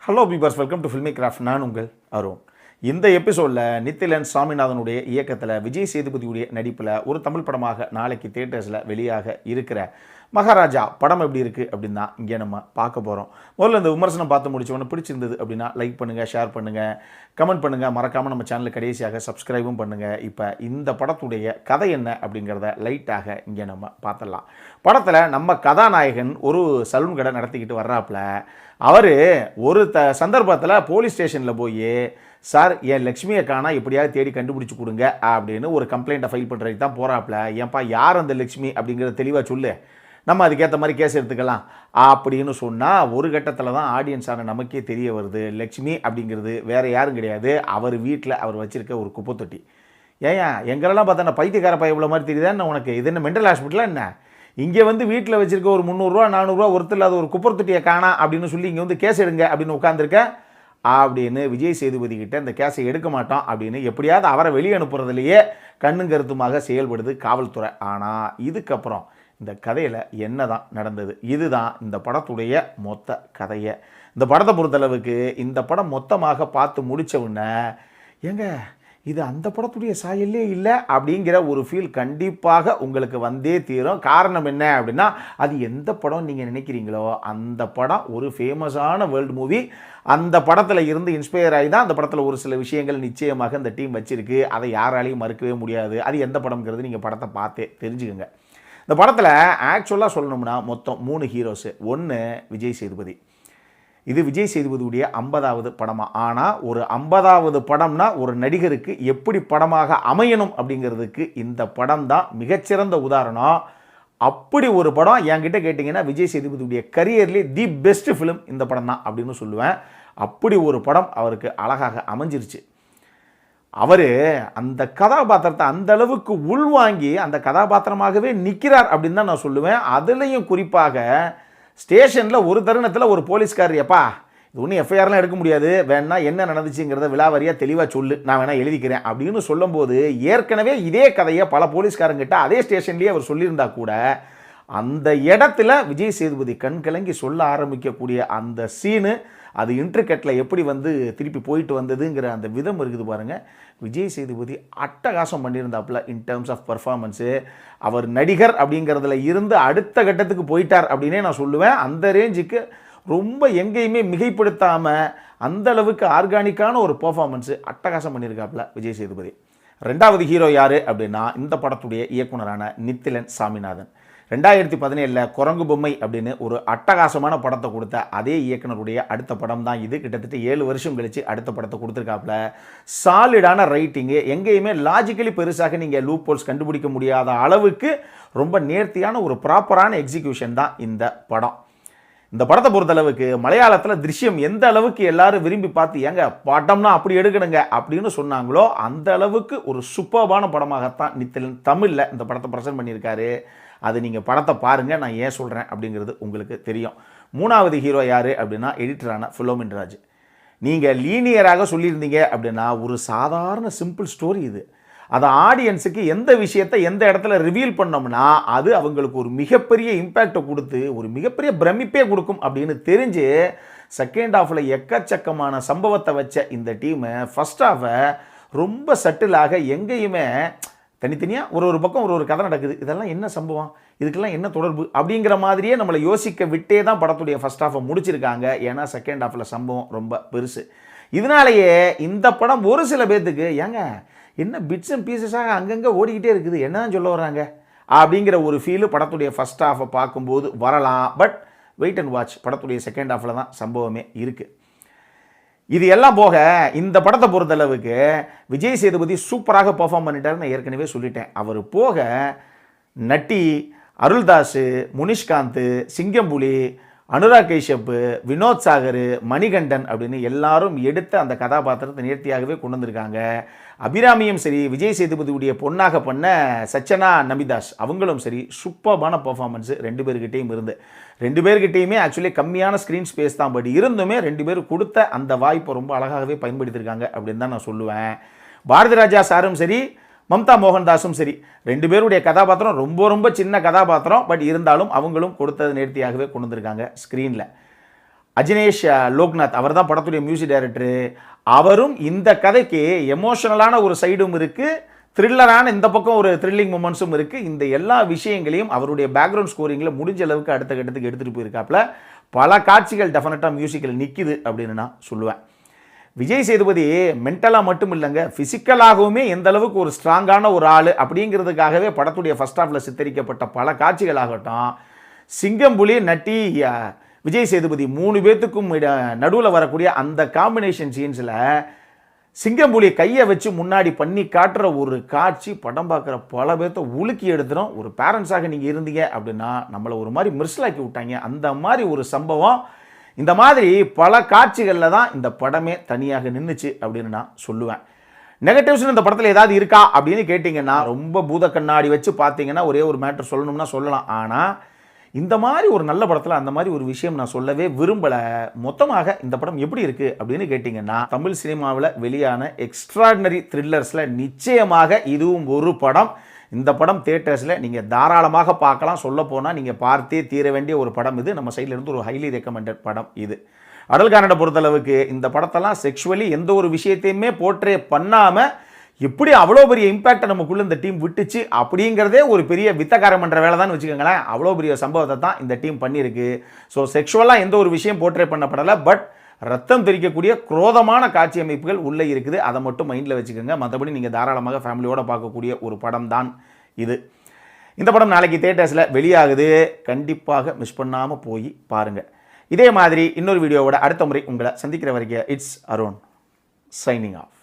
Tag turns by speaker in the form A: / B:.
A: Hello பீபர்ஸ், welcome to filmi craft. நான் உங்கள் அருண். இந்த எபிசோடில் நித்திலன் சாமிநாதனுடைய இயக்கத்தில் விஜய் சேதுபதியுடைய நடிப்பில் ஒரு தமிழ் படமாக நாளைக்கு தியேட்டர்ஸில் வெளியாக இருக்கிற மகாராஜா படம் எப்படி இருக்குது அப்படின்னு தான் இங்கே நம்ம பார்க்க போகிறோம். முதல்ல இந்த விமர்சனம் பார்த்து முடிச்சவொன்னு பிடிச்சிருந்தது அப்படின்னா லைக் பண்ணுங்கள், ஷேர் பண்ணுங்கள், கமெண்ட் பண்ணுங்கள், மறக்காமல் நம்ம சேனலுக்கு கடைசியாக சப்ஸ்கிரைபும் பண்ணுங்கள். இப்போ இந்த படத்துடைய கதை என்ன அப்படிங்கிறத லைட்டாக இங்கே நம்ம பார்த்துடலாம். படத்தில் நம்ம கதாநாயகன் ஒரு சலூன் கடை நடத்திக்கிட்டு வர்றாப்புல அவர் ஒரு சந்தர்ப்பத்தில் போலீஸ் ஸ்டேஷனில் போய், சார் என் லக்ஷ்மியை காணா எப்படியாவது தேடி கண்டுபிடிச்சி கொடுங்க அப்படின்னு ஒரு கம்ப்ளைண்ட்டை ஃபைல் பண்ணுறதுக்கு தான் போகிறாப்புல. ஏன்ப்பா யார் அந்த லக்ஷ்மி அப்படிங்கிறத தெளிவாக சொல்லு, நம்ம அதுக்கேற்ற மாதிரி கேஸ் எடுத்துக்கலாம் அப்படின்னு சொன்னால் ஒரு கட்டத்தில் தான் ஆடியன்ஸான நமக்கே தெரிய வருது, லக்ஷ்மி அப்படிங்கிறது வேறு யாரும் கிடையாது, அவர் வீட்டில் அவர் வச்சுருக்க ஒரு குப்பை தொட்டி. ஏன் எங்களெல்லாம் பார்த்தா நான் பைத்தியக்கார பைய இவ்வளோ மாதிரி தெரியுதா என்ன உனக்கு? இது என்ன மென்டல் ஹாஸ்பிட்டலாக என்ன? இங்கே வந்து வீட்டில் வச்சுருக்க ஒரு 300 400 ஒருத்தர் இல்லாத ஒரு குப்பை தொட்டியை காணா அப்படின்னு சொல்லி இங்கே வந்து கேஸ் எடுங்க அப்படின்னு உட்காந்துருக்க அப்படின்னு விஜய் சேதுபதி கிட்ட இந்த கேஸை எடுக்க மாட்டோம் அப்படின்னு எப்படியாவது அவரை வெளியே அனுப்புறதுலையே கண்ணும் கருத்துமாக செயல்படுது காவல்துறை. ஆனால் இதுக்கப்புறம் இந்த கதையில் என்ன தான் நடந்தது, இதுதான் இந்த படத்துடைய மொத்த கதையை. இந்த படத்தை பொறுத்தளவுக்கு இந்த படம் மொத்தமாக பார்த்து முடித்தவுடனே ஏங்க இது அந்த படத்துடைய சாயலே இல்லை அப்படிங்கிற ஒரு ஃபீல் கண்டிப்பாக உங்களுக்கு வந்தே தீரும். காரணம் என்ன அப்படின்னா, அது எந்த படம் நீங்கள் நினைக்கிறீங்களோ அந்த படம் ஒரு ஃபேமஸான வேர்ல்டு மூவி. அந்த படத்தில் இருந்து இன்ஸ்பயர் ஆகி தான் அந்த படத்தில் ஒரு சில விஷயங்கள் நிச்சயமாக இந்த டீம் வச்சிருக்கு. அதை யாராலையும் மறுக்கவே முடியாது. அது எந்த படம்ங்கிறது நீங்கள் படத்தை பார்த்தே தெரிஞ்சுக்கோங்க. இந்த படத்தில் ஆக்சுவலாக சொல்லணும்னா மொத்தம் 3 ஹீரோஸு. ஒன்று விஜய் சேதுபதி. இது விஜய் சேதுபதியுடைய 50வது படமாக. ஆனால் ஒரு 50வது படம்னா ஒரு நடிகருக்கு எப்படி படமாக அமையணும் அப்படிங்கிறதுக்கு இந்த படம் தான் மிகச்சிறந்த உதாரணம். அப்படி ஒரு படம் என்கிட்ட கேட்டிங்கன்னா விஜய் சேதுபதியுடைய கரியர்லேயே தி பெஸ்ட் ஃபிலிம் இந்த படம் தான் அப்படின்னு சொல்லுவேன். அப்படி ஒரு படம் அவருக்கு அழகாக அமைஞ்சிருச்சு. அவர் அந்த கதாபாத்திரத்தை அந்த அளவுக்கு உள்வாங்கி அந்த கதாபாத்திரமாகவே நிற்கிறார் அப்படின்னு தான் நான் சொல்லுவேன். அதுலேயும் குறிப்பாக ஸ்டேஷனில் ஒரு தருணத்தில் ஒரு போலீஸ்காரர், எப்பா இது ஒன்றும் எஃப்ஐஆர்லாம் எடுக்க முடியாது, வேணா என்ன நடந்துச்சுங்கிறத விலாவரியாக தெளிவாக சொல்லு, நான் வேணா எழுதிக்கிறேன் அப்படின்னு சொல்லும்போது, ஏற்கனவே இதே கதையை பல போலீஸ்காரங்கிட்ட அதே ஸ்டேஷன்லேயே அவர் சொல்லியிருந்தா கூட அந்த இடத்துல விஜய் சேதுபதி கண் கலங்கி சொல்ல ஆரம்பிக்கக்கூடிய அந்த சீனு, அது இன்ட்ரிகட்டில் எப்படி வந்து திருப்பி போயிட்டு வந்ததுங்கிற அந்த விதம் இருக்குது பாருங்கள். விஜய் சேதுபதி அட்டகாசம் பண்ணியிருந்தாப்புல இன் டேர்ம்ஸ் ஆஃப் பர்ஃபார்மன்ஸு. அவர் நடிகர் அப்படிங்கிறதுல இருந்து அடுத்த கட்டத்துக்கு போயிட்டார் அப்படின்னே நான் சொல்லுவேன். அந்த ரேஞ்சுக்கு ரொம்ப எங்கேயுமே மிகைப்படுத்தாமல் அந்த அளவுக்கு ஆர்கானிக்கான ஒரு பர்ஃபார்மன்ஸு அட்டகாசம் பண்ணியிருக்காப்புல விஜய் சேதுபதி. 2வது ஹீரோ யார் அப்படின்னா இந்த படத்துடைய இயக்குனரான நித்திலன் சாமிநாதன். 2017 குரங்கு பொம்மை அப்படின்னு ஒரு அட்டகாசமான படத்தை கொடுத்த அதே இயக்குனருடைய அடுத்த படம் தான் இது. கிட்டத்தட்ட 7 வருஷம் கழித்து அடுத்த படத்தை கொடுத்துருக்காப்புல. சாலிடான ரைட்டிங்கு, எங்கேயுமே லாஜிக்கலி பெருசாக நீங்கள் லூப் ஹோல்ஸ் கண்டுபிடிக்க முடியாத அளவுக்கு ரொம்ப நேர்த்தியான ஒரு ப்ராப்பரான எக்ஸிக்யூஷன் தான் இந்த படம். இந்த படத்தை பொறுத்தளவுக்கு மலையாளத்தில் திருஷ்யம் எந்த அளவுக்கு எல்லாரும் விரும்பி பார்த்து ஏங்க படம்னா அப்படி எடுக்கணுங்க அப்படின்னு சொன்னாங்களோ அந்த அளவுக்கு ஒரு சூப்பர்பான படமாகத்தான் நித்திலன் தமிழில் இந்த படத்தை ப்ரெசென்ட் பண்ணியிருக்காரு. அது நீங்கள் படத்தை பாருங்கள், நான் ஏன் சொல்கிறேன் அப்படிங்கிறது உங்களுக்கு தெரியும். 3வது ஹீரோ யார் அப்படின்னா எடிட்டரான ஃபிலோமின் ராஜ். நீங்கள் லீனியராக சொல்லியிருந்தீங்க அப்படின்னா ஒரு சாதாரண சிம்பிள் ஸ்டோரி இது. அதை ஆடியன்ஸுக்கு எந்த விஷயத்தை எந்த இடத்துல ரிவீல் பண்ணோம்னா அது அவங்களுக்கு ஒரு மிகப்பெரிய இம்பேக்டை கொடுத்து ஒரு மிகப்பெரிய பிரமிப்பே கொடுக்கும் அப்படின்னு தெரிஞ்சு செகண்ட் ஹாஃபில் எக்கச்சக்கமான சம்பவத்தை வச்ச இந்த டீமை ஃபஸ்ட் ஹாஃபை ரொம்ப சட்டிலாக எங்கேயுமே தனித்தனியாக ஒரு பக்கம் ஒரு கதை நடக்குது, இதெல்லாம் என்ன சம்பவம், இதுக்கெல்லாம் என்ன தொடர்பு அப்படிங்கிற மாதிரியே நம்மளை யோசிக்க விட்டே தான் படத்துடைய ஃபஸ்ட் ஹாஃபை முடிச்சிருக்காங்க. ஏன்னா செகண்ட் ஹாஃபில் சம்பவம் ரொம்ப பெருசு. இதனாலேயே இந்த படம் ஒரு சில பேர்த்துக்கு ஏங்க என்ன பிட்ஸ் அண்ட் பீசஸாக அங்கங்கே ஓடிக்கிட்டே இருக்குது, என்ன தான் சொல்ல வர்றாங்க அப்படிங்கிற ஒரு ஃபீலு படத்துடைய ஃபஸ்ட் ஹாஃபை பார்க்கும்போது வரலாம். பட் வெயிட் அண்ட் வாட்ச், படத்துடைய செகண்ட் ஹாஃபில் தான் சம்பவமே இருக்குது. இது எல்லாம் போக இந்த படத்தை பொறுத்தளவுக்கு விஜய் சேதுபதி சூப்பராக பெர்ஃபார்ம் பண்ணிட்டாருன்னு நான் ஏற்கனவே சொல்லிட்டேன். அவர் போக நட்டி, அருள்தாஸ், முனிஷ்காந்த், சிங்கம்புலி, அனுராக் கைஷப், வினோத் சாகர், மணிகண்டன் அப்படின்னு எல்லாரும் எடுத்த அந்த கதாபாத்திரத்தை நேர்த்தியாகவே கொண்டு வந்திருக்காங்க. அபிராமியும் சரி, விஜய் சேதுபதியுடைய பொண்ணாக பண்ண சச்சனா நமிதாஸ் அவங்களும் சரி, சூப்பர்பான பர்ஃபார்மன்ஸு 2 பேர்கிட்டையும் இருந்து. 2 பேர்கிட்டையுமே ஆக்சுவலி கம்மியான ஸ்க்ரீன் ஸ்பேஸ் தான், பட் இருந்துமே 2 பேர் கொடுத்த அந்த வாய்ப்பை ரொம்ப அழகாகவே பயன்படுத்தியிருக்காங்க அப்படின்னு தான் நான் சொல்லுவேன். பாரதி ராஜா சாரும் சரி, மம்தா மோகன்தாஸும் சரி, 2 பேருடைய கதாபாத்திரம் ரொம்ப ரொம்ப சின்ன கதாபாத்திரம், பட் இருந்தாலும் அவங்களும் கொடுத்தது நேர்த்தியாகவே கொண்டு வந்திருக்காங்க ஸ்க்ரீனில். அஜினேஷ் லோக்நாத் அவர் தான் படத்துடைய மியூசிக் டைரக்டரு. அவரும் இந்த கதைக்கு எமோஷனலான ஒரு சைடும் இருக்குது, த்ரில்லரான இந்த பக்கம் ஒரு த்ரில்லிங் மூமெண்ட்ஸும் இருக்குது. இந்த எல்லா விஷயங்களையும் அவருடைய பேக்ரவுண்ட் ஸ்கோரிங்கில் முடிஞ்ச அளவுக்கு அடுத்த கட்டத்துக்கு எடுத்துகிட்டு போயிருக்காப்புல. பல காட்சிகள் டெஃபினட்டாக மியூசிக்கில் நிற்கிது அப்படின்னு நான் சொல்லுவேன். விஜய் சேதுபதி மென்டலாக மட்டும் இல்லைங்க, ஃபிசிக்கலாகவுமே எந்த அளவுக்கு ஒரு ஸ்ட்ராங்கான ஒரு ஆள் அப்படிங்கிறதுக்காகவே படத்துடைய ஃபர்ஸ்ட் ஹாஃபில் சித்தரிக்கப்பட்ட பல காட்சிகளாகட்டும், சிங்கம் புலி நட்டி விஜய் சேதுபதி 3 பேர்த்துக்கும் நடுவில் வரக்கூடிய அந்த காம்பினேஷன் சீன்ஸில் சிங்கம்புலி கையை வச்சு முன்னாடி பண்ணி காட்டுற ஒரு காட்சி படம் பார்க்குற பல பேர்த்த உலுக்கி எடுத்துடும். ஒரு பேரண்ட்ஸாக நீங்கள் இருந்தீங்க அப்படின்னா நம்மளை ஒரு மாதிரி மிர்சலாக்கி விட்டாங்க. அந்த மாதிரி ஒரு சம்பவம், இந்த மாதிரி பல காட்சிகளில் தான் இந்த படமே தனியாக நின்றுச்சு அப்படின்னு நான் சொல்லுவேன். நெகட்டிவ்ஸ்னு இந்த படத்தில் ஏதாவது இருக்கா அப்படின்னு கேட்டிங்கன்னா, ரொம்ப பூத கண்ணாடி வச்சு பார்த்தீங்கன்னா ஒரே ஒரு மேட்டர் சொல்லணும்னா சொல்லலாம். ஆனால் இந்த மாதிரி ஒரு நல்ல படத்தில் அந்த மாதிரி ஒரு விஷயம் நான் சொல்லவே விரும்பலை. மொத்தமாக இந்த படம் எப்படி இருக்குது அப்படின்னு கேட்டிங்கன்னா, தமிழ் சினிமாவில் வெளியான எக்ஸ்ட்ராடினரி த்ரில்லர்ஸில் நிச்சயமாக இதுவும் ஒரு படம். இந்த படம் தியேட்டர்ஸில் நீங்கள் தாராளமாக பார்க்கலாம். சொல்ல போனால் நீங்கள் பார்த்தே தீர வேண்டிய ஒரு படம் இது. நம்ம சைடில் இருந்து ஒரு ஹைலி ரெக்கமெண்டட் படம் இது. அடல் கானடை பொறுத்தளவுக்கு இந்த படத்தெல்லாம் செக்ஷுவலி எந்த ஒரு விஷயத்தையுமே போர்ட்ரே பண்ணாமல் எப்படி அவ்வளோ பெரிய இம்பேக்டை நமக்குள்ளே இந்த டீம் விட்டுச்சு அப்படிங்கிறதே ஒரு பெரிய வித்தகாரம் பண்ணுற வேலை தான் வச்சுக்கோங்களேன். அவ்வளோ பெரிய சம்பவத்தை தான் இந்த டீம் பண்ணியிருக்கு. ஸோ செக்ஷுவலாக எந்த ஒரு விஷயம் போர்ட்ரே பண்ணப்படலை, பட் ரத்தம் தெரிக்கக்கூடிய குரோதமான காட்சி அமைப்புகள் உள்ளே இருக்குது. அதை மட்டும் மைண்டில் வச்சுக்கோங்க. மற்றபடி நீங்கள் தாராளமாக ஃபேமிலியோடு பார்க்கக்கூடிய ஒரு படம் தான் இது. இந்த படம் நாளைக்கு தியேட்டர்ஸில் வெளியாகுது. கண்டிப்பாக மிஸ் பண்ணாமல் போய் பாருங்கள். இதே மாதிரி இன்னொரு வீடியோவோட அடுத்த முறை உங்களை சந்திக்கிற வரைக்கும் இட்ஸ் அருண் சைனிங் ஆஃப்.